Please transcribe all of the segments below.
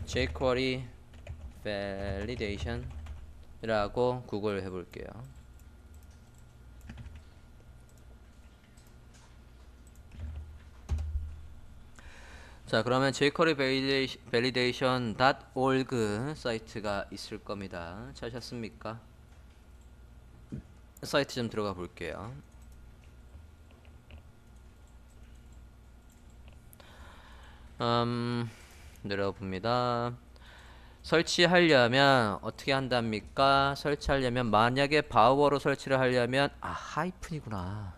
jQuery validation 이라고 구글 해볼게요. 자, 그러면 jQuery validation.org 사이트가 있을 겁니다. 찾으셨습니까? 사이트 좀 들어가 볼게요. 내려봅니다. 설치하려면 어떻게 한답니까? 설치하려면 만약에 바우어로 설치를 하려면 하이픈이구나.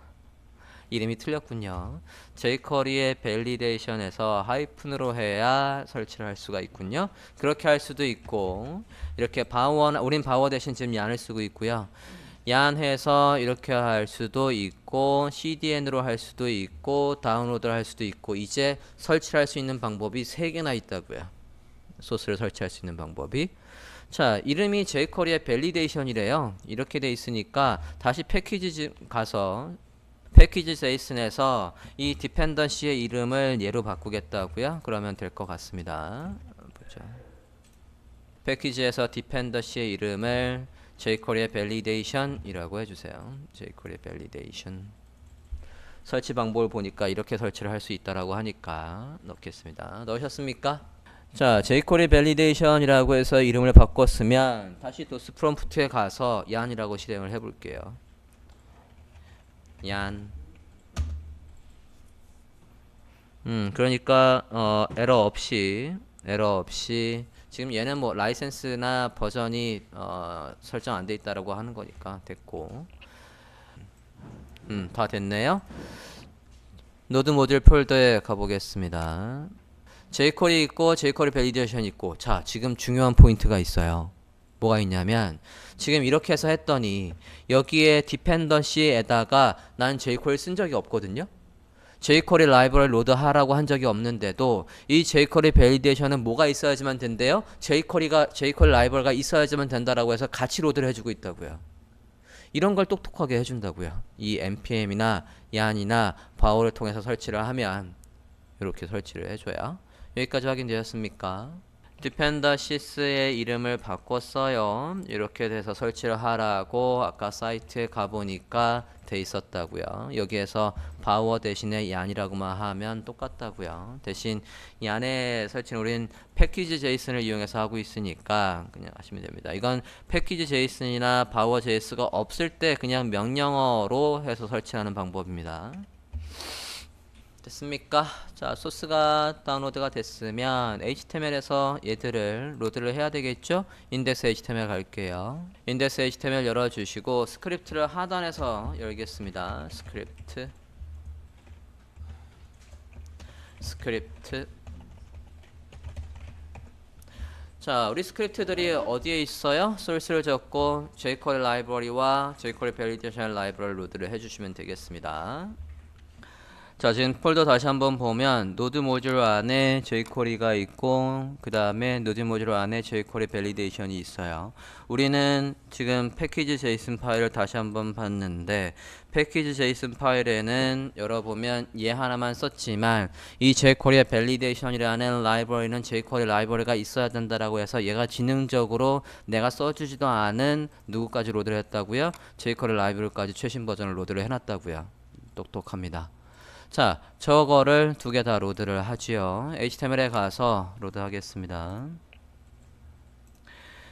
이름이 틀렸군요. jQuery의 밸리데이션에서 하이픈으로 해야 설치를 할 수가 있군요. 그렇게 할 수도 있고 이렇게 바우어, 우린 바우어 대신 지금 얀을 쓰고 있고요. 얀 해서 이렇게 할 수도 있고 CDN으로 할 수도 있고 다운로드를 할 수도 있고 이제 설치할 수 있는 방법이 3개나 있다고요. 소스를 설치할 수 있는 방법이. 자, 이름이 jQuery의 밸리데이션이래요. 이렇게 돼 있으니까 다시 패키지 가서 패키지 JSON에서 이 디펜던시의 이름을 얘로 바꾸겠다고요. 그러면 될 것 같습니다. 보자. 패키지에서 디펜던시의 이름을 jQuery의 validation 이라고 해주세요. jQuery의 validation. 설치 방법을 보니까 이렇게 설치를 할 수 있다라고 하니까 넣겠습니다. 넣으셨습니까? 자, jQuery validation이라고 해서 이름을 바꿨으면 다시 도스 프롬프트에 가서 yan이라고 실행을 해볼게요. yan. 그러니까 에러 없이 지금 얘는 뭐 라이센스나 버전이 설정 안 돼 있다라고 하는 거니까 됐고, 다 됐네요. 노드 모듈 폴더에 가보겠습니다. jQuery 있고 jQuery 밸리데이션 있고, 자, 지금 중요한 포인트가 있어요. 뭐가 있냐면 지금 이렇게 해서 했더니 여기에 디펜던시에다가 난 jQuery 쓴 적이 없거든요. jQuery 라이브러리 로드하라고 한 적이 없는데도 이 jQuery 밸리데이션은 뭐가 있어야지만 된대요? jQuery 라이브러리가 있어야지만 된다라고 해서 같이 로드를 해주고 있다고요. 이런 걸 똑똑하게 해준다고요. 이 npm이나 yan이나 바오를 통해서 설치를 하면 이렇게 설치를 해줘야. 여기까지 확인되셨습니까? 디펜더시스의 이름을 바꿨어요. 이렇게 돼서 설치를 하라고 아까 사이트에 가보니까 돼 있었다고요. 여기에서 바우어 대신에 얀이라고만 하면 똑같다고요. 대신 얀의 설치는 우린 패키지 제이슨을 이용해서 하고 있으니까 그냥 하시면 됩니다. 이건 패키지 제이슨이나 바우어 JS가 없을 때 그냥 명령어로 해서 설치하는 방법입니다. 됐습니까? 자, 소스가 다운로드가 됐으면 HTML에서 얘들을 로드를 해야 되겠죠? 인덱스 HTML 갈게요. 인덱스 HTML 열어주시고 스크립트를 하단에서 열겠습니다. 스크립트 자, 우리 스크립트들이 어디에 있어요? 소스를 적고 jQuery 라이브러리와 jQuery 밸리데이션 라이브러리 로드를 해주시면 되겠습니다. 자, 지금 폴더 다시 한번 보면 노드 모듈 안에 jQuery가 있고 그 다음에 노드 모듈 안에 jQuery 밸리데이션이 있어요. 우리는 지금 패키지 JSON 파일을 다시 한번 봤는데 패키지 JSON 파일에는 열어보면 얘 하나만 썼지만 이 jQuery의 밸리데이션이라는 라이브러리는 jQuery 라이브러리가 있어야 된다라고 해서 얘가 지능적으로 내가 써주지도 않은 누구까지 로드를 했다고요? jQuery 라이브러리까지 최신 버전을 로드를 해놨다고요. 똑똑합니다. 자, 저거를 두 개 다 로드를 하지요. HTML에 가서 로드 하겠습니다.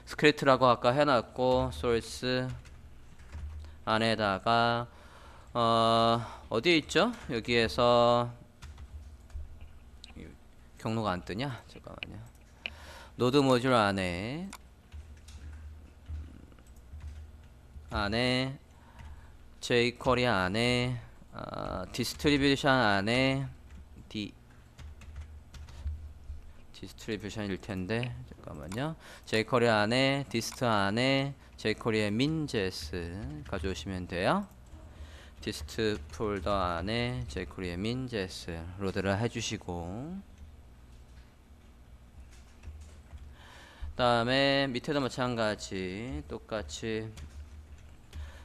스크립트라고 아까 해놨고 소스 안에다가 어디에 있죠? 여기에서 경로가 안 뜨냐? 잠깐만요. 노드 모듈 안에 jQuery 안에 디스트리뷰션 안에 디스트리뷰션일 텐데 잠깐만요. jQuery 안에 디스트 안에 jQuery의 min.js 가져오시면 돼요. 디스트 폴더 안에 jQuery의 min.js 로드를 해주시고 다음에 밑에도 마찬가지 똑같이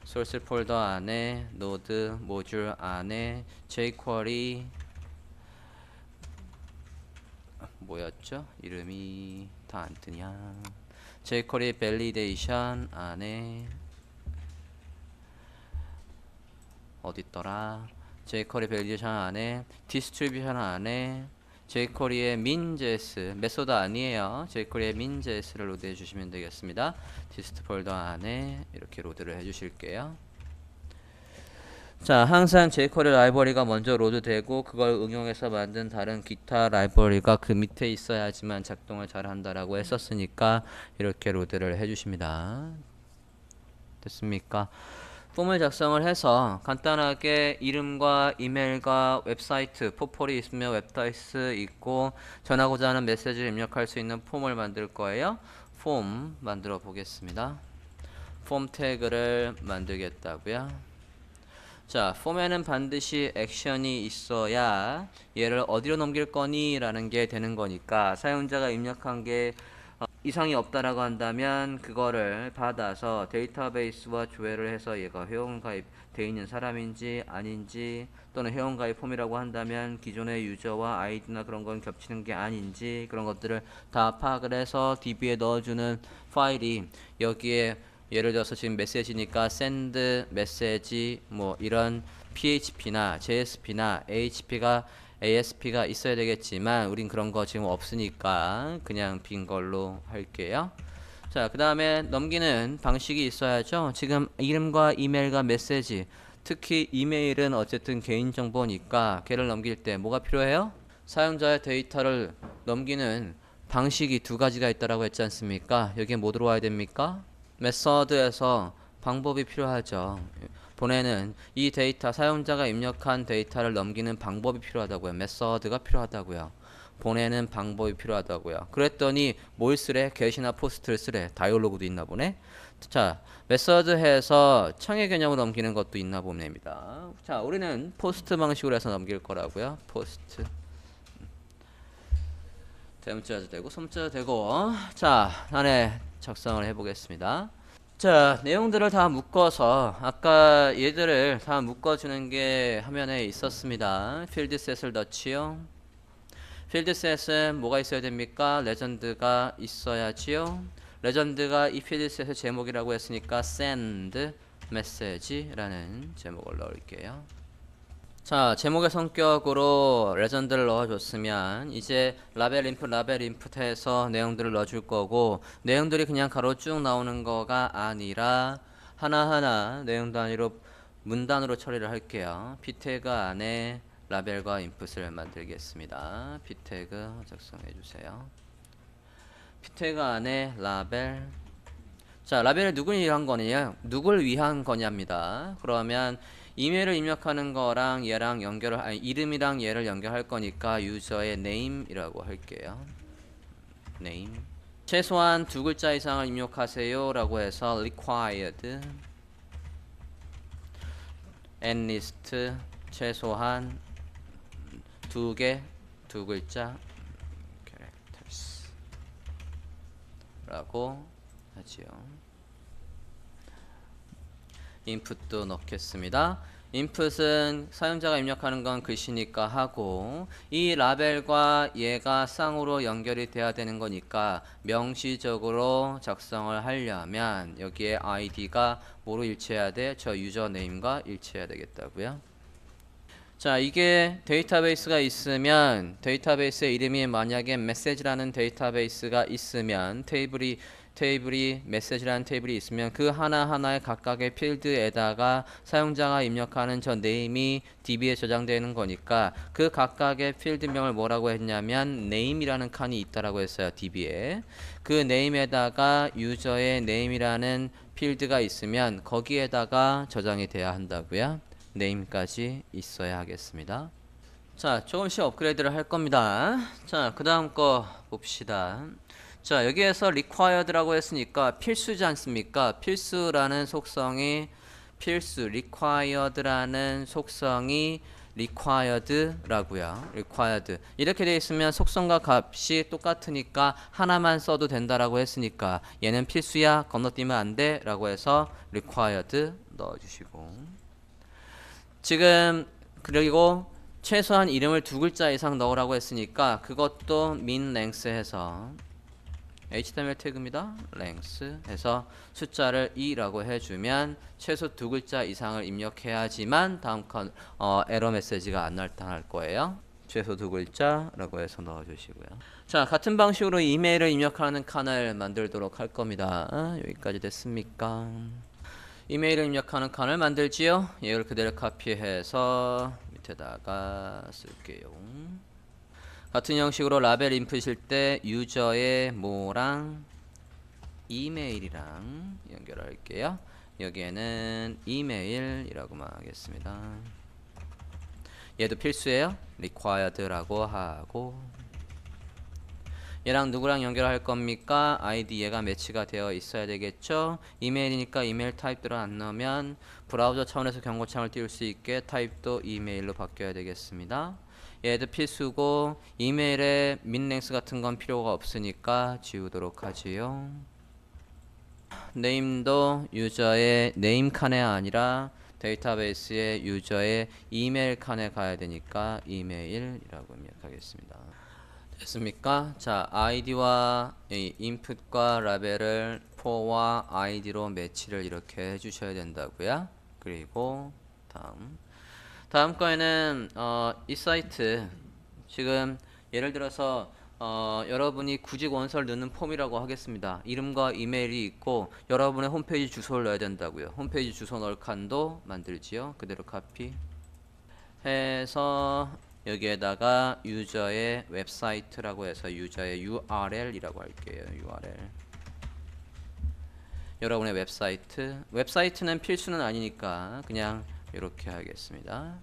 소스 폴더 안에 노드 모듈 안에 jQuery 뭐였죠? 이름이 다 안 뜨냐. jQuery 밸리데이션 안에 어딨더라. jQuery 밸리데이션 안에 디스트리뷰션 안에 jQuery의 min.js 메소드 아니에요. jQuery의 min.js를 로드해 주시면 되겠습니다. 디스트 폴더 안에 이렇게 로드를 해 주실게요. 자, 항상 jQuery 라이브러리가 먼저 로드되고 그걸 응용해서 만든 다른 기타 라이브러리가 그 밑에 있어야지만 작동을 잘 한다라고 했었으니까 이렇게 로드를 해 주십니다. 됐습니까? 폼을 작성을 해서 간단하게 이름과 이메일과 웹사이트, 포폴이 있으면 웹사이트 있고 전하고자 하는 메시지를 입력할 수 있는 폼을 만들 거예요. 폼 만들어 보겠습니다. 폼 태그를 만들겠다고요. 자, 폼에는 반드시 액션이 있어야 얘를 어디로 넘길 거니? 라는 게 되는 거니까 사용자가 입력한 게 이상이 없다라고 한다면 그거를 받아서 데이터베이스와 조회를 해서 얘가 회원가입 돼 있는 사람인지 아닌지 또는 회원가입 폼이라고 한다면 기존의 유저와 아이디나 그런 건 겹치는 게 아닌지 그런 것들을 다 파악을 해서 DB에 넣어주는 파일이 여기에 예를 들어서 지금 메시지니까 send 메시지 뭐 이런 PHP나 JSP나 ASP가 있어야 되겠지만 우린 그런 거 지금 없으니까 그냥 빈 걸로 할게요. 자, 그 다음에 넘기는 방식이 있어야죠. 지금 이름과 이메일과 메시지, 특히 이메일은 어쨌든 개인정보니까 걔를 넘길 때 뭐가 필요해요? 사용자의 데이터를 넘기는 방식이 두 가지가 있다라고 했지 않습니까? 여기에 뭐 들어와야 됩니까? 메서드에서 방법이 필요하죠. 보내는 이 데이터, 사용자가 입력한 데이터를 넘기는 방법이 필요하다고요. 메서드가 필요하다고요. 보내는 방법이 필요하다고요. 그랬더니 뭘 쓰래? get이나 post를 쓰래. 다이얼로그도 있나 보네. 자, 메서드 해서 청의 개념으로 넘기는 것도 있나 봅니다. 자, 우리는 포스트 방식으로 해서 넘길 거라고요. 포스트. 대문자도 되고 소문자도 되고. 자, 안에 작성을 해보겠습니다. 자, 내용들을 다 묶어서 아까 얘들을 다 묶어주는 게 화면에 있었습니다. 필드셋을 넣지요. 필드셋은 뭐가 있어야 됩니까? 레전드가 있어야지요. 레전드가 이 필드셋의 제목이라고 했으니까 send message라는 제목을 넣을게요. 자, 제목의 성격으로 레전드를 넣어줬으면 이제 라벨 인풋 해서 내용들을 넣어줄 거고 내용들이 그냥 가로 쭉 나오는 거가 아니라 하나하나 내용 단위로 문단으로 처리를 할게요. p 태그 안에 라벨과 인풋을 만들겠습니다. p 태그 작성해 주세요. p 태그 안에 라벨. 자, 라벨을 누굴 위한 거냐? 누굴 위한 거냐입니다. 그러면 이메일을 입력하는 거랑 얘랑 이름이랑 얘를 연결할 거니까 유저의 name이라고 할게요. name. 최소한 두 글자 이상을 입력하세요 라고 해서 required atleast 최소한 두 글자 characters 라고 하지요. 인풋도 넣겠습니다. 인풋은 사용자가 입력하는 건 글씨니까 하고 이 라벨과 얘가 쌍으로 연결이 돼야 되는 거니까 명시적으로 작성을 하려면 여기에 id가 뭐로 일치해야 돼? 저 유저네임과 일치해야 되겠다고요. 자, 이게 데이터베이스가 있으면 데이터베이스의 이름이 만약에 메시지라는 데이터베이스가 있으면 테이블이 메시지라는 테이블이 있으면 그 하나하나의 각각의 필드에다가 사용자가 입력하는 저 네임이 DB에 저장되는 거니까 그 각각의 필드명을 뭐라고 했냐면 name이라는 칸이 있다라고 했어요. DB에. 그 name에다가 유저의 name이라는 필드가 있으면 거기에다가 저장이 돼야 한다고요. name까지 있어야 하겠습니다. 자, 조금씩 업그레이드를 할 겁니다. 자, 그 다음 거 봅시다. 자, 여기에서 required라고 했으니까 필수지 않습니까? 필수라는 속성이 required라는 속성이 required라고요. required. 이렇게 되어 있으면 속성과 값이 똑같으니까 하나만 써도 된다라고 했으니까 얘는 필수야, 건너뛰면 안 돼 라고 해서 required 넣어주시고 지금 그리고 최소한 이름을 두 글자 이상 넣으라고 했으니까 그것도 min length 해서 HTML 태그입니다. length 해서 숫자를 2라고 해주면 최소 2글자 이상을 입력해야지만 다음 칸 에러 메시지가 안 나타날 거예요. 최소 2글자라고 해서 넣어주시고요. 자, 같은 방식으로 이메일을 입력하는 칸을 만들도록 할 겁니다. 여기까지 됐습니까? 이메일을 입력하는 칸을 만들지요. 이걸 그대로 카피해서 밑에다가 쓸게요. 같은 형식으로 라벨 인풋일 때 유저의 뭐랑 이메일이랑 연결할게요. 여기에는 이메일이라고만 하겠습니다. 얘도 필수예요. required라고 하고 얘랑 누구랑 연결할 겁니까? 아이디 얘가 매치가 되어 있어야 되겠죠. 이메일이니까 이메일 타입들을 안 넣으면 브라우저 차원에서 경고창을 띄울 수 있게 타입도 이메일로 바뀌어야 되겠습니다. 얘도 필수고 이메일에 민랭스 같은 건 필요가 없으니까 지우도록 하지요. 네임도 유저의 네임 칸에 아니라 데이터베이스의 유저의 이메일 칸에 가야 되니까 이메일이라고 입력하겠습니다. 됐습니까? 자, 아이디와 인풋과 라벨을 for와 아이디로 매치를 이렇게 해주셔야 된다고요. 그리고 다음 거에는 이 사이트 지금 예를 들어서 여러분이 구직 원서를 넣는 폼이라고 하겠습니다. 이름과 이메일이 있고 여러분의 홈페이지 주소를 넣어야 된다고요. 홈페이지 주소 넣을 칸도 만들지요. 그대로 카피 해서 여기에다가 유저의 웹사이트라고 해서 유저의 URL이라고 할게요. URL. 여러분의 웹사이트는 필수는 아니니까 그냥 이렇게 하겠습니다.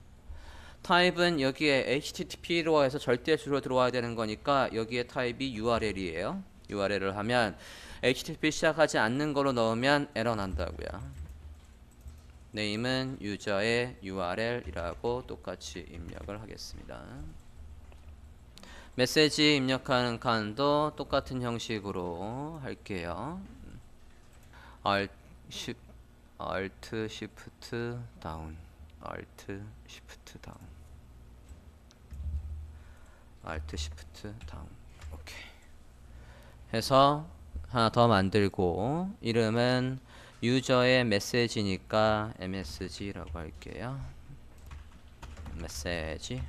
타입은 여기에 HTTP로 해서 절대 주소로 들어와야 되는 거니까 여기에 타입이 URL이에요. URL을 하면 HTTP 시작하지 않는 걸로 넣으면 에러 난다고요. 네임은 유저의 URL이라고 똑같이 입력을 하겠습니다. 메시지 입력하는 칸도 똑같은 형식으로 할게요. Alt Shift 다운 Alt Shift 다운 Alt Shift 다운 오케이 해서 하나 더 만들고 이름은 유저의 메시지니까 MSG라고 할게요. 메시지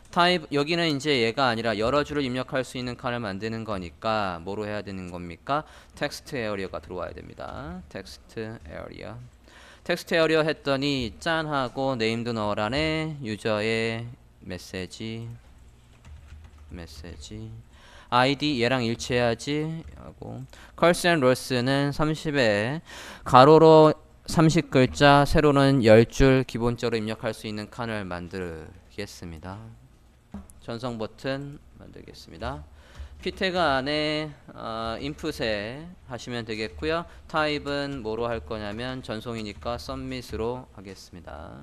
타입 여기는 이제 얘가 아니라 여러 줄을 입력할 수 있는 칸을 만드는 거니까 뭐로 해야 되는 겁니까? 텍스트 에어리어가 들어와야 됩니다. 텍스트 에어리어 했더니 짠 하고 네임도 넣으라네. 유저의 메시지 아이디 얘랑 일치해야지 하고 컬스 앤 롤스는 30에 가로로 30글자 세로는 10줄 기본적으로 입력할 수 있는 칸을 만들겠습니다. 전송 버튼 만들겠습니다. p태그 안에 인풋에 하시면 되겠고요. 타입은 뭐로 할 거냐면 전송이니까 submit으로 하겠습니다.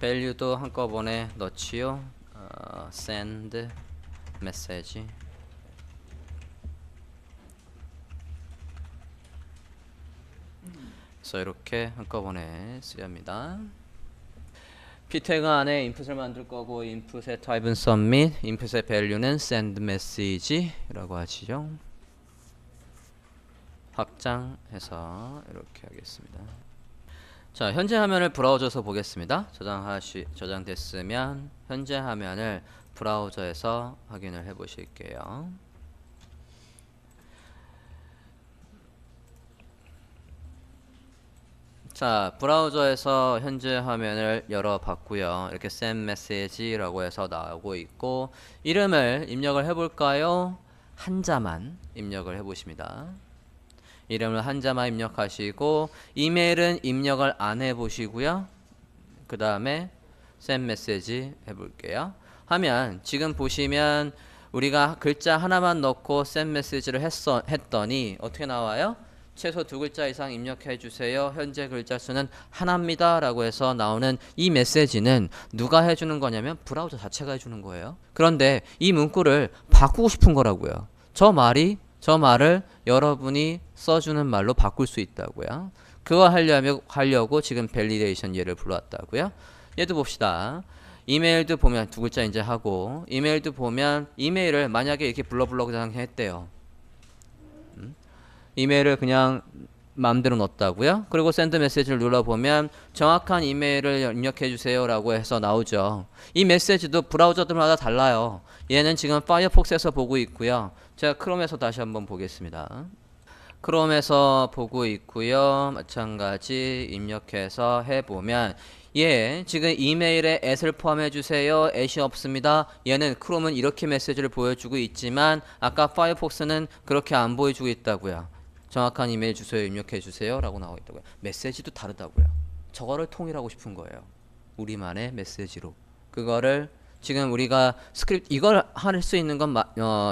value도 한꺼번에 넣지요. send message 그래서 이렇게 한꺼번에 쓰야 합니다. p태그 안에 인풋을 만들 거고 인풋의 타입은 submit, 인풋의 value는 send message라고 하시죠. 확장해서 이렇게 하겠습니다. 자, 현재 화면을 브라우저에서 보겠습니다. 저장됐으면 현재 화면을 브라우저에서 확인을 해 보실게요. 자, 브라우저에서 현재 화면을 열어봤고요. 이렇게 send message라고 해서 나오고 있고 이름을 입력을 해볼까요? 한자만 입력을 해보십니다. 이름을 한자만 입력하시고 이메일은 입력을 안 해보시고요. 그 다음에 send message 해볼게요. 하면 지금 보시면 우리가 글자 하나만 넣고 send message를 했더니 어떻게 나와요? 최소 2글자 이상 입력해 주세요. 현재 글자 수는 하나입니다. 라고 해서 나오는 이 메시지는 누가 해주는 거냐면 브라우저 자체가 해주는 거예요. 그런데 이 문구를 바꾸고 싶은 거라고요. 저 말을 여러분이 써주는 말로 바꿀 수 있다고요. 그거 하려고 지금 밸리데이션 얘를 불러왔다고요. 얘도 봅시다. 이메일도 보면 두 글자 이제 하고 이메일도 보면 이메일을 만약에 이렇게 블러블러 그냥 했대요. 이메일을 그냥 마음대로 넣었다고요? 그리고 샌드 메시지를 눌러보면 정확한 이메일을 입력해 주세요 라고 해서 나오죠. 이 메시지도 브라우저들마다 달라요. 얘는 지금 파이어폭스에서 보고 있고요. 제가 크롬에서 다시 한번 보겠습니다. 크롬에서 보고 있고요. 마찬가지 입력해서 해보면 지금 이메일에 at을 포함해 주세요. at이 없습니다. 얘는 크롬은 이렇게 메시지를 보여주고 있지만 아까 파이어폭스는 그렇게 안 보여주고 있다고요. 정확한 이메일 주소 입력해 주세요 라고 나와 있다고요. 메시지도 다르다고요. 저거를 통일하고 싶은 거예요. 우리만의 메시지로. 그거를 지금 우리가 이걸 할 수 있는 건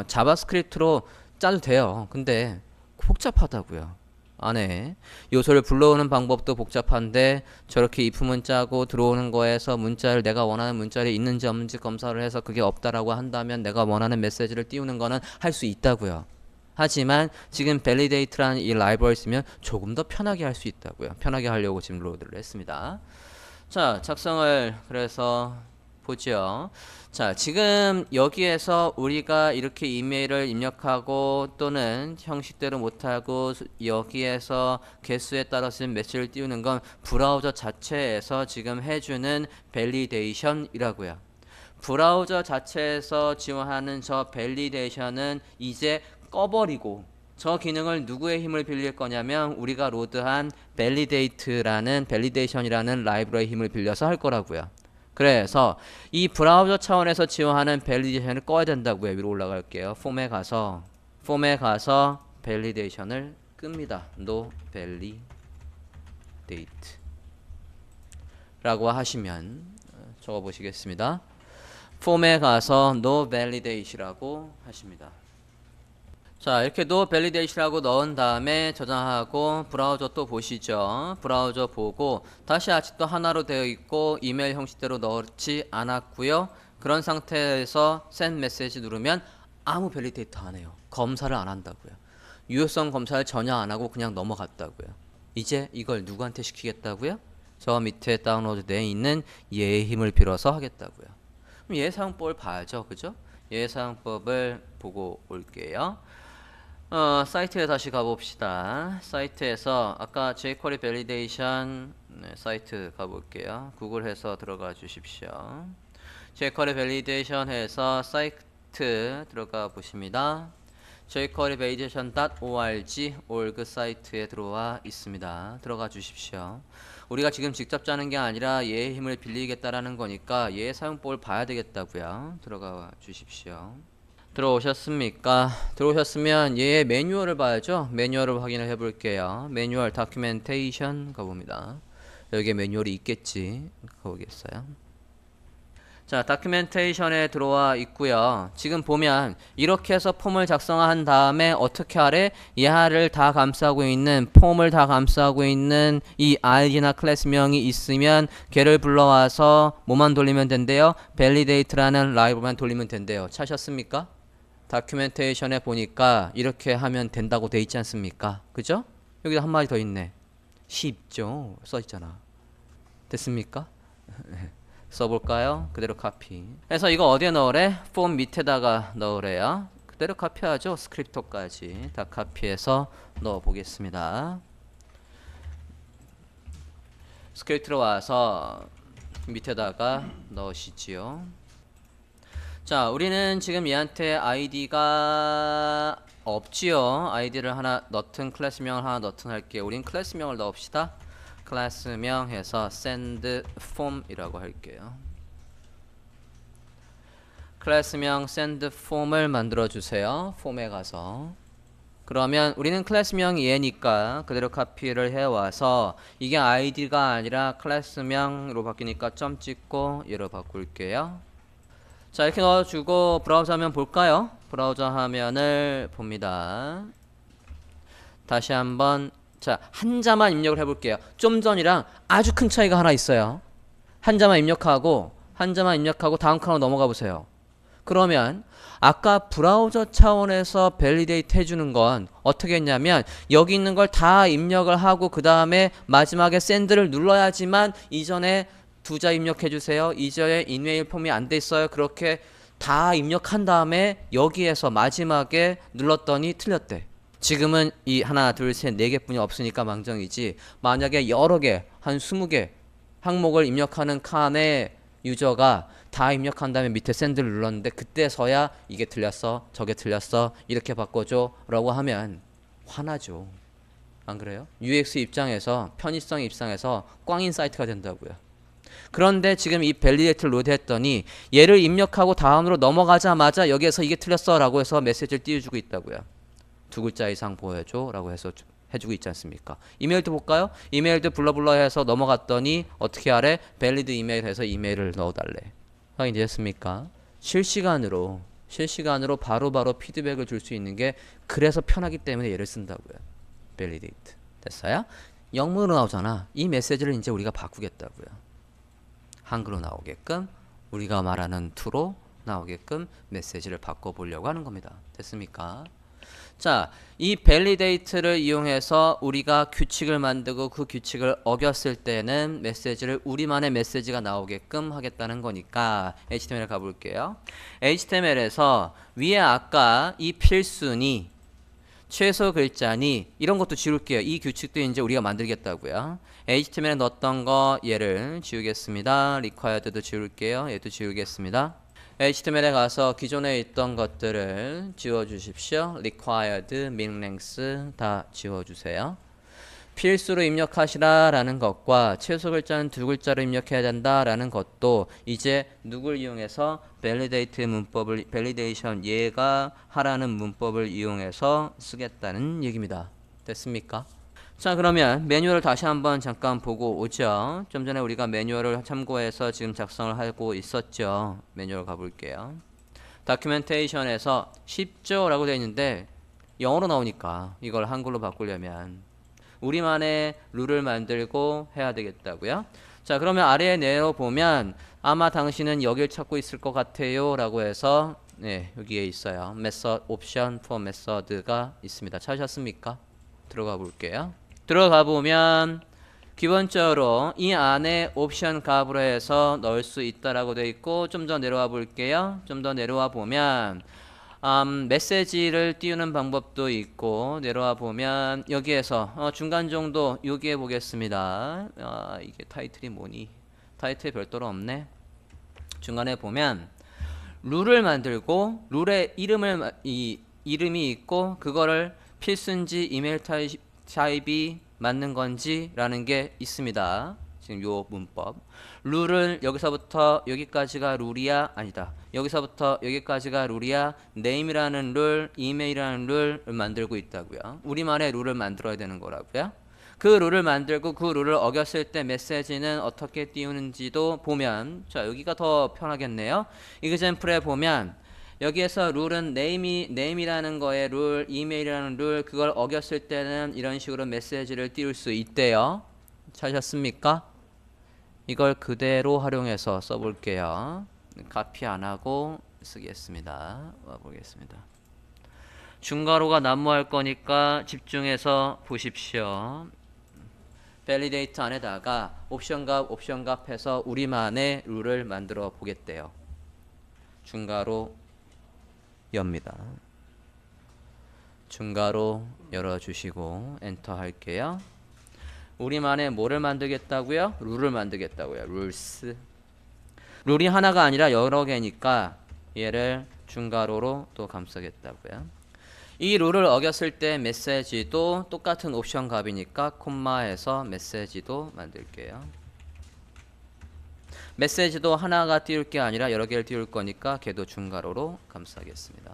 자바스크립트로 짜도 돼요. 근데 복잡하다고요. 안에 요소를 불러오는 방법도 복잡한데 저렇게 if문 짜고 들어오는 거에서 문자를 내가 원하는 문자를 있는지 없는지 검사를 해서 그게 없다라고 한다면 내가 원하는 메시지를 띄우는 거는 할 수 있다고요. 하지만 지금 validate라는 이 라이브러리 쓰면 조금 더 편하게 할 수 있다고요. 편하게 하려고 지금 로드를 했습니다. 자, 작성을 그래서 보죠. 자, 지금 여기에서 우리가 이렇게 이메일을 입력하고 또는 형식대로 못하고 여기에서 개수에 따라서 메시지를 띄우는 건 브라우저 자체에서 지금 해주는 validation이라고요. 브라우저 자체에서 지원하는 저 validation은 이제 꺼버리고 저 기능을 누구의 힘을 빌릴 거냐면 우리가 로드한 validation이라는 라이브러리의 힘을 빌려서 할 거라고요. 그래서 이 브라우저 차원에서 지원하는 validation을 꺼야 된다고요. 위로 올라갈게요. 폼에 가서 validation을 끕니다. no validate 라고 하시면 적어 보시겠습니다. 폼에 가서 no validate이라고 하십니다. 자, 이렇게 no validate이라고 넣은 다음에 저장하고 브라우저 또 보시죠. 브라우저 보고 다시 아직도 하나로 되어 있고 이메일 형식대로 넣지 않았고요. 그런 상태에서 send 메시지 누르면 아무 밸리데이트 안 해요. 검사를 안 한다고요. 유효성 검사를 전혀 안 하고 그냥 넘어갔다고요. 이제 이걸 누구한테 시키겠다고요? 저 밑에 다운로드 되어 있는 얘의 힘을 빌어서 하겠다고요. 그럼 얘 사용법을 봐야죠. 그죠? 얘 사용법을 보고 올게요. 사이트에 다시 가봅시다. 사이트에서 아까 jQuery validation 사이트 가볼게요. 구글 해서 들어가 주십시오. jQuery validation 해서 사이트 들어가 보십니다. jQuery validation.org 사이트에 들어와 있습니다. 들어가 주십시오. 우리가 지금 직접 짜는 게 아니라 얘의 힘을 빌리겠다라는 거니까 얘의 사용법을 봐야 되겠다고요. 들어가 주십시오. 들어오셨습니까? 들어오셨으면 얘의 매뉴얼을 봐야죠. 매뉴얼을 확인을 해 볼게요. 매뉴얼 다큐멘테이션 가봅니다. 여기에 매뉴얼이 있겠지. 가보겠어요. 자, 다큐멘테이션에 들어와 있고요. 지금 보면 이렇게 해서 폼을 작성한 다음에 어떻게 하래? 얘를 다 감싸고 있는 폼을 다 감싸고 있는 이 id나 클래스명이 있으면 걔를 불러와서 뭐만 돌리면 된대요? validate라는 라이브러리만 돌리면 된대요. 찾으셨습니까? 다큐멘테이션에 보니까 이렇게 하면 된다고 돼 있지 않습니까? 그죠? 여기 한 마디 더 있네. 쉽죠? 써 있잖아. 됐습니까? 써볼까요? 그대로 카피. 그래서 이거 어디에 넣으래? 폼 밑에다가 넣으래요. 그대로 카피하죠. 스크립트까지 다 카피해서 넣어 보겠습니다. 스크립트로 와서 밑에다가 넣으시지요. 자, 우리는 지금 얘한테 아이디가 없지요. 아이디를 하나 넣든 클래스명을 하나 넣든 할게요. 우린 클래스명을 넣읍시다. 클래스명 해서 send form이라고 할게요. 클래스명 send form을 만들어 주세요. 폼에 가서. 그러면 우리는 클래스명이 얘니까 그대로 카피를 해와서 이게 아이디가 아니라 클래스명으로 바뀌니까 점 찍고 얘로 바꿀게요. 자, 이렇게 넣어주고 브라우저 화면 볼까요? 브라우저 화면을 봅니다. 다시 한번 자, 한자만 입력을 해볼게요. 좀 전이랑 아주 큰 차이가 하나 있어요. 한자만 입력하고 다음 칸으로 넘어가 보세요. 그러면 아까 브라우저 차원에서 밸리데이트 해주는 건 어떻게 했냐면 여기 있는 걸 다 입력을 하고 그 다음에 마지막에 샌드를 눌러야지만 이전에 두자 입력해 주세요. 이저에 이메일 폼이 안 돼 있어요. 그렇게 다 입력한 다음에 여기에서 마지막에 눌렀더니 틀렸대. 지금은 이 하나, 둘, 셋, 네 개뿐이 없으니까 망정이지. 만약에 여러 개, 한 20개 항목을 입력하는 칸에 유저가 다 입력한 다음에 밑에 샌드를 눌렀는데 그때서야 이게 틀렸어, 저게 틀렸어, 이렇게 바꿔줘 라고 하면 화나죠. 안 그래요? UX 입장에서, 편의성 입장에서 꽝인 사이트가 된다고요. 그런데 지금 이 밸리데이트를 로드했더니 얘를 입력하고 다음으로 넘어가자마자 여기에서 이게 틀렸어 라고 해서 메시지를 띄워주고 있다고요. 2글자 이상 보여줘 라고 해서 해주고 있지 않습니까? 이메일도 볼까요? 이메일도 불러불러 해서 넘어갔더니 어떻게 하래? 밸리드 이메일 해서 이메일을 넣어달래. 확인되셨습니까? 실시간으로 바로바로 피드백을 줄 수 있는 게 그래서 편하기 때문에 얘를 쓴다고요. 밸리데이트 됐어요? 영문으로 나오잖아. 이 메시지를 이제 우리가 바꾸겠다고요. 한글로 나오게끔 우리가 말하는 투로 나오게끔 메시지를 바꿔보려고 하는 겁니다. 됐습니까? 자, 이 밸리데이트를 이용해서 우리가 규칙을 만들고 그 규칙을 어겼을 때는 메시지를 우리만의 메시지가 나오게끔 하겠다는 거니까 HTML 가볼게요. HTML에서 위에 아까 이 필수니 최소 글자니 이런 것도 지울게요. 이 규칙도 이제 우리가 만들겠다고요. HTML에 넣었던 거 얘를 지우겠습니다. required도 지울게요. 얘도 지우겠습니다. HTML에 가서 기존에 있던 것들을 지워주십시오. required, min length 다 지워주세요. 필수로 입력하시라 라는 것과 최소 글자는 2글자로 입력해야 된다 라는 것도 이제 누굴 이용해서 validate 문법을 validation 얘가 하라는 문법을 이용해서 쓰겠다는 얘기입니다. 됐습니까? 자, 그러면 매뉴얼을 다시 한번 잠깐 보고 오죠. 좀 전에 우리가 매뉴얼을 참고해서 지금 작성을 하고 있었죠. 매뉴얼 가볼게요. 다큐멘테이션에서 쉽죠 라고 되어 있는데 영어로 나오니까 이걸 한글로 바꾸려면 우리만의 룰을 만들고 해야 되겠다고요. 자, 그러면 아래에 내려보면 아마 당신은 여길 찾고 있을 것 같아요 라고 해서 네, 여기에 있어요. method option for method가 있습니다. 찾으셨습니까? 들어가 볼게요. 들어가 보면 기본적으로 이 안에 옵션 값으로 해서 넣을 수 있다라고 되어 있고 좀 더 내려와 볼게요. 좀 더 내려와 보면 메시지를 띄우는 방법도 있고 내려와 보면 여기에서 중간 정도 여기에 보겠습니다. 이게 타이틀이 뭐니? 타이틀이 별도로 없네. 중간에 보면 룰을 만들고 룰의 이름이 있고 그거를 필수인지 이메일 타입이 맞는 건지 라는 게 있습니다. 지금 요 문법 룰을 여기서부터 여기까지가 룰이야 아니다 여기서부터 여기까지가 룰이야 name이라는 룰 이메일이라는 룰을 만들고 있다고요. 우리만의 룰을 만들어야 되는 거라고요. 그 룰을 만들고 그 룰을 어겼을 때 메시지는 어떻게 띄우는지도 보면 자 여기가 더 편하겠네요. 이그젬플에 보면 여기에서 룰은 name이라는 거에 룰, 이메일이라는 룰 그걸 어겼을 때는 이런 식으로 메시지를 띄울 수 있대요. 찾으셨습니까? 이걸 그대로 활용해서 써볼게요. 카피 안 하고 쓰겠습니다. 와보겠습니다. 중괄호가 난무할 거니까 집중해서 보십시오. validate 안에다가 옵션 값 해서 우리만의 룰을 만들어 보겠대요. 중괄호 엽니다. 중괄호 열어주시고 엔터 할게요. 우리만의 뭐를 만들겠다고요? 룰을 만들겠다고요. rules. 룰이 하나가 아니라 여러 개니까 얘를 중괄호로 또 감싸겠다고요. 이 룰을 어겼을 때 메시지도 똑같은 옵션 값이니까 콤마에서 메시지도 만들게요. 메시지도 하나가 띄울 게 아니라 여러 개를 띄울 거니까 걔도 중괄호로 감싸겠습니다.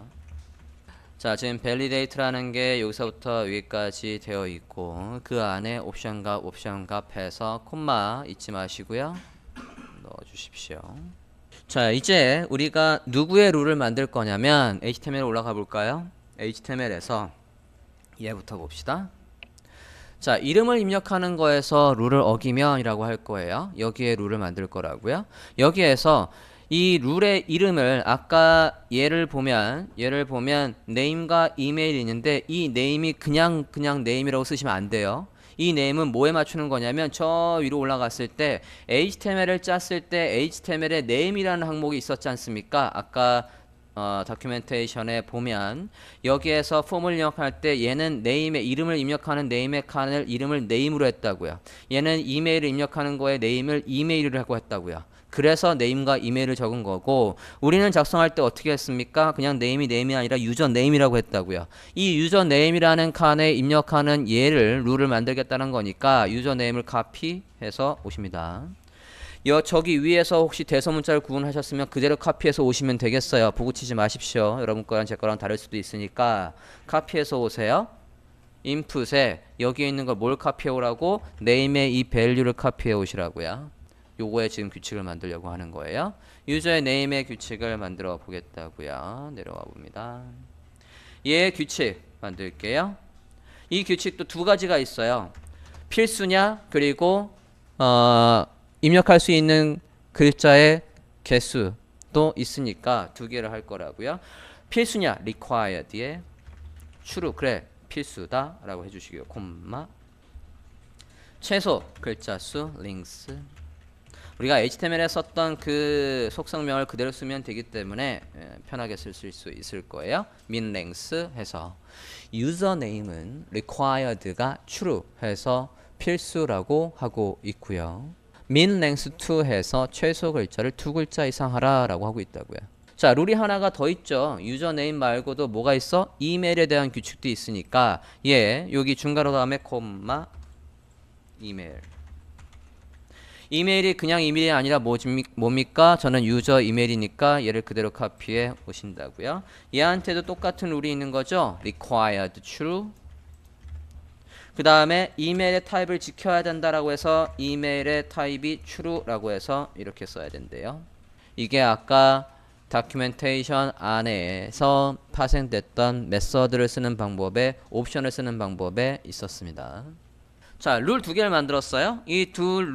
자, 지금 validate라는 게 여기서부터 여기까지 되어 있고 그 안에 옵션 값 해서 콤마 잊지 마시고요. 넣어 주십시오. 자, 이제 우리가 누구의 룰을 만들 거냐면 HTML 올라가 볼까요? HTML에서 얘부터 봅시다. 자, 이름을 입력하는 거에서 룰을 어기면 이라고 할 거예요. 여기에 룰을 만들 거라고요. 여기에서 이 룰의 이름을 아까 얘를 보면 name과 이메일이 있는데 이 name이 그냥 name이라고 쓰시면 안 돼요. 이 name은 뭐에 맞추는 거냐면 저 위로 올라갔을 때 HTML을 짰을 때 HTML에 name이라는 항목이 있었지 않습니까? 아까 다큐멘테이션에 보면 여기에서 폼을 입력할 때 얘는 name의 이름을 입력하는 name의 칸을 이름을 name으로 했다고요. 얘는 이메일을 입력하는 거에 name을 이메일을 하고 했다고요. 그래서 name과 이메일을 적은 거고 우리는 작성할 때 어떻게 했습니까? 그냥 name이 아니라 user name이라고 했다고요. 이 user name이라는 칸에 입력하는 얘를 룰을 만들겠다는 거니까 user name을 카피해서 오십니다. 저기 위에서 혹시 대소문자를 구분하셨으면 그대로 카피해서 오시면 되겠어요. 보고 치지 마십시오. 여러분 거랑 제 거랑 다를 수도 있으니까 카피해서 오세요. 인풋에 여기에 있는 걸 뭘 카피해 오라고? name의 이 value를 카피해 오시라고요. 요거에 지금 규칙을 만들려고 하는 거예요. 유저의 name의 규칙을 만들어 보겠다고요. 내려와 봅니다. 얘 규칙 만들게요. 이 규칙도 두 가지가 있어요. 필수냐 그리고 입력할 수 있는 글자의 개수도 있으니까 두 개를 할 거라고요. 필수냐 required에 true 그래 필수다 라고 해주시고요. 콤마 최소 글자 수 length 우리가 HTML에 썼던 그 속성명을 그대로 쓰면 되기 때문에 편하게 쓸 수 있을 거예요. min length 해서 유저네임은 required가 true 해서 필수라고 하고 있고요. min length to 해서 최소 글자를 두 글자 이상 하라 라고 하고 있다고요. 자, 룰이 하나가 더 있죠. 유저네임 말고도 뭐가 있어? 이메일에 대한 규칙도 있으니까 여기 중괄호 다음에 콤마 이메일 이메일이 그냥 이메일이 아니라 뭡니까? 저는 유저 이메일이니까 얘를 그대로 카피해 오신다고요. 얘한테도 똑같은 룰이 있는 거죠. required true. 그 다음에 이메일의 타입을 지켜야 된다라고 해서 이메일의 타입이 true라고 해서 이렇게 써야 된대요. 이게 아까 다큐멘테이션 안에서 파생됐던 메서드를 쓰는 방법에 옵션을 쓰는 방법에 있었습니다. 자, 룰 두 개를 만들었어요. 이 룰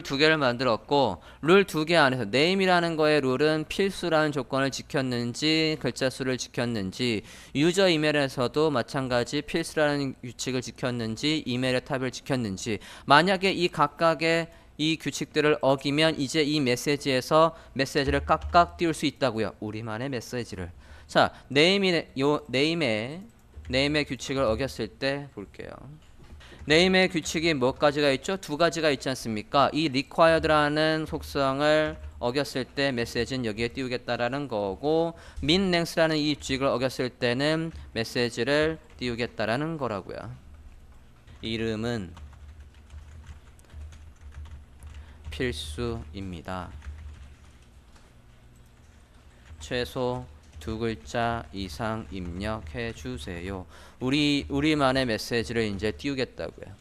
두 개를 만들었고, 룰 두 개 안에서 name이라는 거의 룰은 필수라는 조건을 지켰는지, 글자 수를 지켰는지, 유저 이메일에서도 마찬가지 필수라는 규칙을 지켰는지, 이메일의 타입을 지켰는지, 만약에 이 각각의 이 규칙들을 어기면 이제 이 메시지에서 메시지를 깍깍 띄울 수 있다고요. 우리만의 메시지를. 자, name의 규칙을 어겼을 때 볼게요. name의 규칙이 몇 가지가 있죠? 두 가지가 있지 않습니까? 이 required라는 속성을 어겼을 때 메시지는 여기에 띄우겠다라는 거고 min length라는 이 규칙을 어겼을 때는 메시지를 띄우겠다라는 거라고요. 이름은 필수입니다. 최소 두 글자 이상 입력해 주세요. 우리만의 메시지를 이제 띄우겠다고요.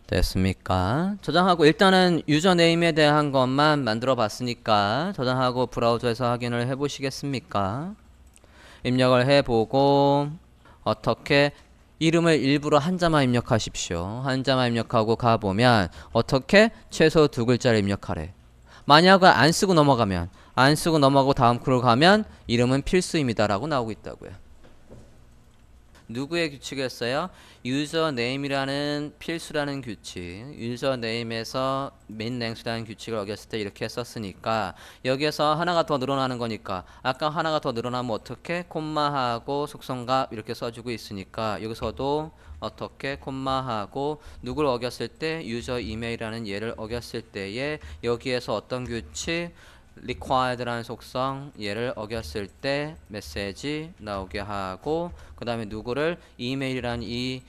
됐습니까? 저장하고 일단은 유저네임에 대한 것만 만들어 봤으니까 저장하고 브라우저에서 확인을 해 보시겠습니까? 입력을 해 보고 어떻게 이름을 일부러 한자만 입력하십시오. 한자만 입력하고 가보면 어떻게 최소 두 글자를 입력하래. 만약에 안 쓰고 넘어가면 안 쓰고 넘어가고 다음 쿨로 가면 이름은 필수입니다 라고 나오고 있다고요. 누구의 규칙이었어요? 유저네임이라는 필수라는 규칙, 유저네임에서 min length라는 규칙을 어겼을 때 이렇게 썼으니까 여기에서 하나가 더 늘어나는 거니까 아까 하나가 더 늘어나면 어떻게? 콤마하고 속성값 이렇게 써주고 있으니까 여기서도 어떻게? 콤마하고 누구를 어겼을 때 유저 이메일이라는 얘를 어겼을 때에 여기에서 어떤 규칙? required라는 속성 얘를 어겼을 때 메시지 나오게 하고 그 다음에 누구를 이메일이라는 이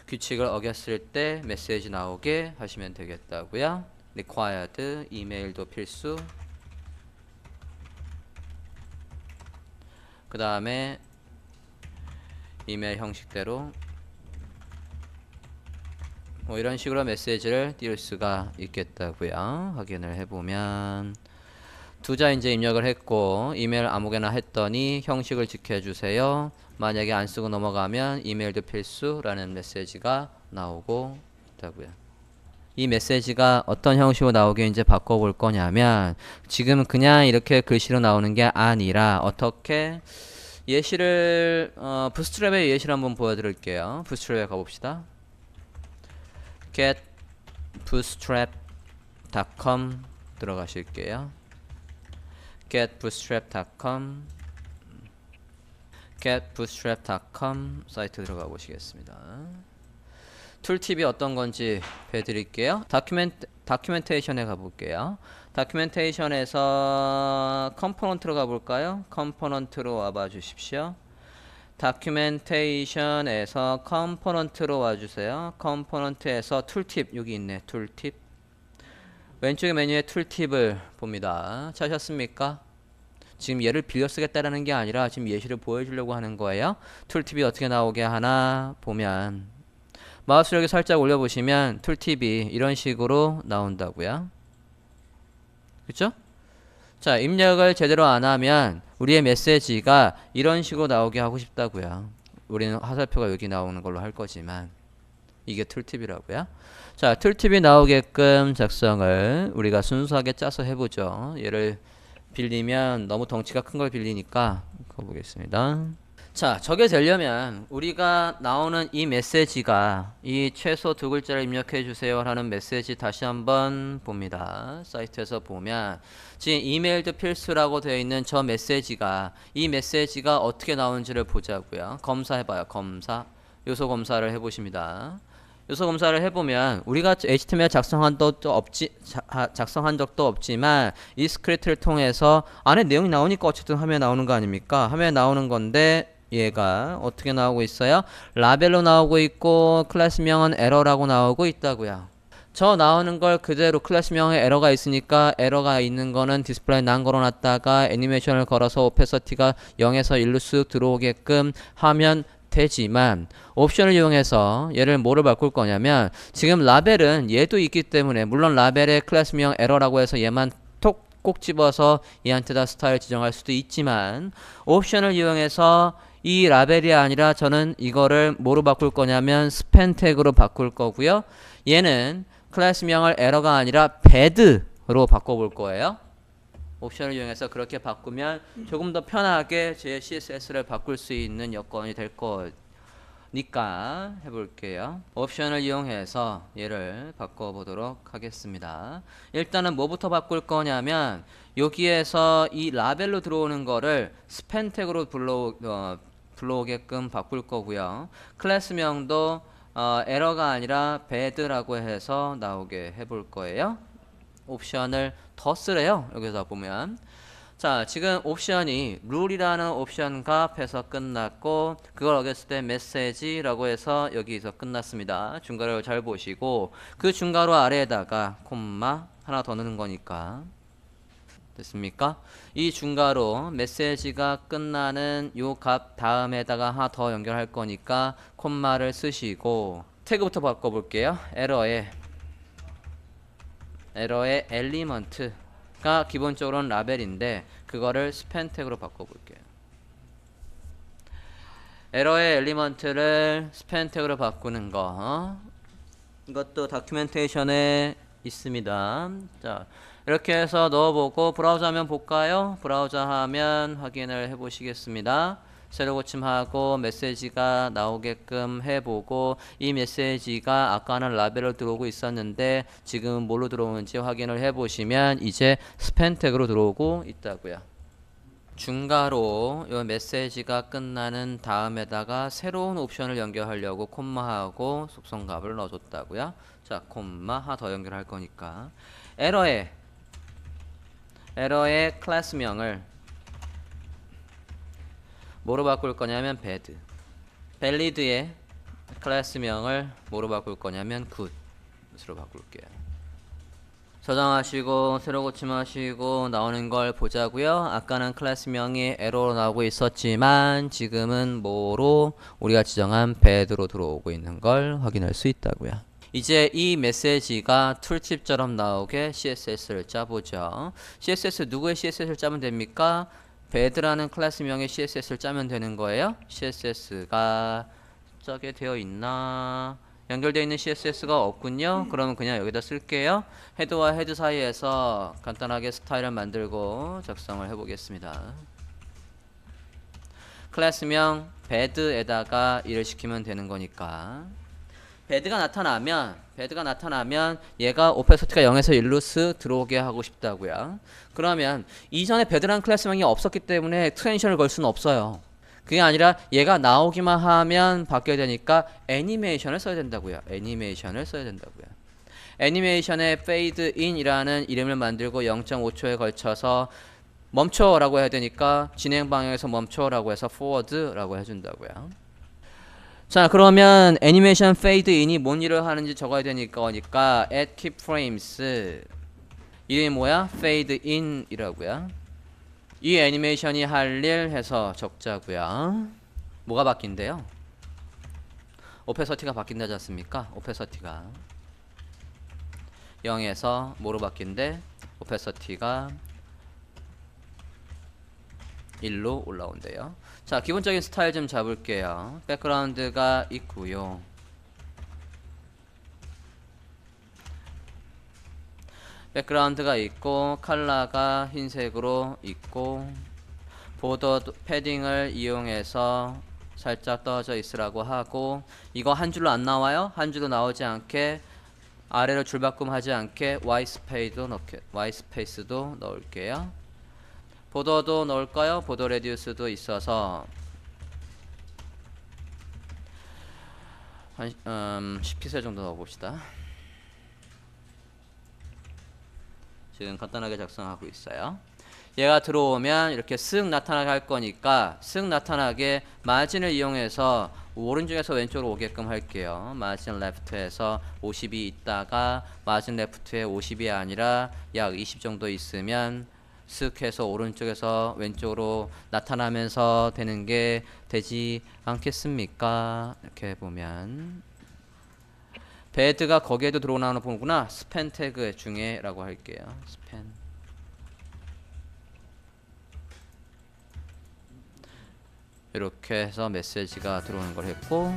규칙을 어겼을 때 메시지 나오게 하시면 되겠다고요. required 이메일도 필수 그 다음에 이메일 형식대로 뭐 이런 식으로 메시지를 띄울 수가 있겠다고요. 확인을 해보면 두자 이제 입력을 했고 이메일 아무개나 했더니 형식을 지켜주세요. 만약에 안 쓰고 넘어가면 이메일도 필수라는 메시지가 나오고 있다고요. 이 메시지가 어떤 형식으로 나오게 이제 바꿔볼 거냐면 지금 그냥 이렇게 글씨로 나오는 게 아니라 어떻게 예시를 부스트랩의 예시를 한번 보여드릴게요. 부스트랩에 가봅시다. get bootstrap.com 들어가실게요. get bootstrap.com 사이트 들어가 보시겠습니다. 툴팁이 어떤 건지 배드릴게요. 다큐멘테이션에 가볼게요. 다큐멘테이션에서 컴포넌트로 가볼까요? 컴포넌트로 와봐 주십시오. 다큐멘테이션에서 컴포넌트로 와주세요. 컴포넌트에서 툴팁 여기 있네. 툴팁 왼쪽의 메뉴에 툴팁을 봅니다. 찾으셨습니까? 지금 얘를 빌려 쓰겠다라는 게 아니라 지금 예시를 보여주려고 하는 거예요. 툴팁이 어떻게 나오게 하나 보면 마우스를 여기 살짝 올려보시면 툴팁이 이런 식으로 나온다고요. 그쵸? 자, 입력을 제대로 안 하면 우리의 메시지가 이런 식으로 나오게 하고 싶다고요. 우리는 화살표가 여기 나오는 걸로 할 거지만 이게 툴팁이라고요. 자, 툴팁이 나오게끔 작성을 우리가 순수하게 짜서 해보죠. 얘를 빌리면 너무 덩치가 큰 걸 빌리니까 그거 보겠습니다. 자, 저게 되려면 우리가 나오는 이 메시지가 이 최소 두 글자를 입력해 주세요 라는 메시지 다시 한번 봅니다. 사이트에서 보면 지금 이메일도 필수라고 되어 있는 저 메시지가 이 메시지가 어떻게 나오는지를 보자고요. 검사해봐요. 검사. 요소 검사를 해보십니다. 요소 검사를 해보면 우리가 HTML 작성한 적도 없지만 이 스크립트를 통해서 안에 내용이 나오니까 어쨌든 화면에 나오는 거 아닙니까? 화면에 나오는 건데 얘가 어떻게 나오고 있어요? 라벨로 나오고 있고 클래스명은 에러라고 나오고 있다고요. 저 나오는 걸 그대로 클래스명에 에러가 있으니까 에러가 있는 거는 디스플레이 난 걸어놨다가 애니메이션을 걸어서 오페서티가 0에서 1로 쓱 들어오게끔 하면 되지만 옵션을 이용해서 얘를 뭐를 바꿀 거냐면 지금 라벨은 얘도 있기 때문에 물론 라벨에 클래스명 에러라고 해서 얘만 톡 꼭 집어서 얘한테다 스타일 지정할 수도 있지만 옵션을 이용해서 이 라벨이 아니라 저는 이거를 뭐로 바꿀 거냐면 스팬 태그로 바꿀 거고요. 얘는 클래스명을 에러가 아니라 배드로 바꿔볼 거예요. 옵션을 이용해서 그렇게 바꾸면 조금 더 편하게 제 CSS를 바꿀 수 있는 여건이 될 거니까 해볼게요. 옵션을 이용해서 얘를 바꿔보도록 하겠습니다. 일단은 뭐부터 바꿀 거냐면 여기에서 이 라벨로 들어오는 거를 스팬 태그로 불러오게끔 바꿀 거고요. 클래스명도 에러가 아니라 bad라고 해서 나오게 해볼 거예요. 옵션을 더 쓰래요. 여기서 보면 자, 지금 옵션이 룰이라는 옵션 값에서 끝났고 그걸 어겼을 때 메시지라고 해서 여기서 끝났습니다. 중괄호를 잘 보시고 그 중괄호 아래에다가 콤마 하나 더 넣는 거니까 됐습니까? 이 중괄호 메시지가 끝나는 요 값 다음에다가 하나 더 연결할 거니까 콤마를 쓰시고 태그부터 바꿔볼게요. 에러의 엘리먼트가 기본적으로는 라벨인데 그거를 스팬 태그로 바꿔볼게요. 에러의 엘리먼트를 스팬 태그로 바꾸는 거 이것도 다큐멘테이션에 있습니다. 자, 이렇게 해서 넣어보고 브라우저 하면 볼까요? 브라우저 하면 확인을 해보시겠습니다. 새로 고침하고 메시지가 나오게끔 해보고 이 메시지가 아까는 라벨로 들어오고 있었는데 지금 뭘로 들어오는지 확인을 해보시면 이제 스팬 태그로 들어오고 있다고요. 중괄호 이 메시지가 끝나는 다음에다가 새로운 옵션을 연결하려고 콤마하고 속성값을 넣어줬다고요. 자, 콤마 하나 더 연결할 거니까 에러의 클래스명을 뭐로 바꿀 거냐면 bad. valid의 클래스명을 뭐로 바꿀 거냐면 good으로 바꿀게요. 저장하시고 새로 고침하시고 나오는 걸 보자고요. 아까는 클래스명이 에러로 나오고 있었지만 지금은 뭐로 우리가 지정한 bad로 들어오고 있는 걸 확인할 수 있다고요. 이제 이 메시지가 툴팁처럼 나오게 CSS를 짜보죠. CSS 누구의 CSS를 짜면 됩니까? bad라는 클래스명의 CSS를 짜면 되는 거예요. CSS가 짜게 되어 있나? 연결되어 있는 CSS가 없군요. 그러면 그냥 여기다 쓸게요. 헤드와 헤드 사이에서 간단하게 스타일을 만들고 작성을 해보겠습니다. 클래스명 bed에다가 일을 시키면 되는 거니까 bed가 나타나면 얘가 오페서티가 0에서 1로 쓱 들어오게 하고 싶다고요. 그러면 이전에 bed라는 클래스명이 없었기 때문에 트랜지션을 걸 수는 없어요. 그게 아니라 얘가 나오기만 하면 바뀌어야 되니까 애니메이션을 써야 된다고요. 애니메이션에 fade in이라는 이름을 만들고 0.5초에 걸쳐서 멈춰라고 해야 되니까 진행 방향에서 멈춰라고 해서 forward라고 해준다고요. 자, 그러면 애니메이션 fade in이 뭔 일을 하는지 적어야 되니까 at keyframes 이름이 뭐야? fade in이라고요. 이 애니메이션이 할 일 해서 적자고요. 뭐가 바뀐대요? 오페서티가 바뀐다지 않습니까? 오페서티가 0에서 뭐로 바뀐대? 오페서티가 1로 올라온대요. 자, 기본적인 스타일 좀 잡을게요. 백그라운드가 있고요. 백그라운드가 있고 컬러가 흰색으로 있고 보더 패딩을 이용해서 살짝 떨어져 있으라고 하고 이거 한 줄로 안 나와요? 한 줄로 나오지 않게 아래로 줄바꿈 하지 않게 Y 스페이스도 넣을게요. 보더도 넣을까요? 보더 레디우스도 있어서 한 10픽셀 정도 넣어봅시다. 지금 간단하게 작성하고 있어요. 얘가 들어오면 이렇게 쓱 나타나게 할 거니까 쓱 나타나게 마진을 이용해서 오른쪽에서 왼쪽으로 오게끔 할게요. 마진 레프트에서 50이 있다가 마진 레프트에 50이 아니라 약 20 정도 있으면 쓱 해서 오른쪽에서 왼쪽으로 나타나면서 되는 게 되지 않겠습니까? 이렇게 보면 bed가 거기에도 들어오나 보구나. 스팬 태그 중에 라고 할게요. 스팬 이렇게 해서 메시지가 들어오는 걸 했고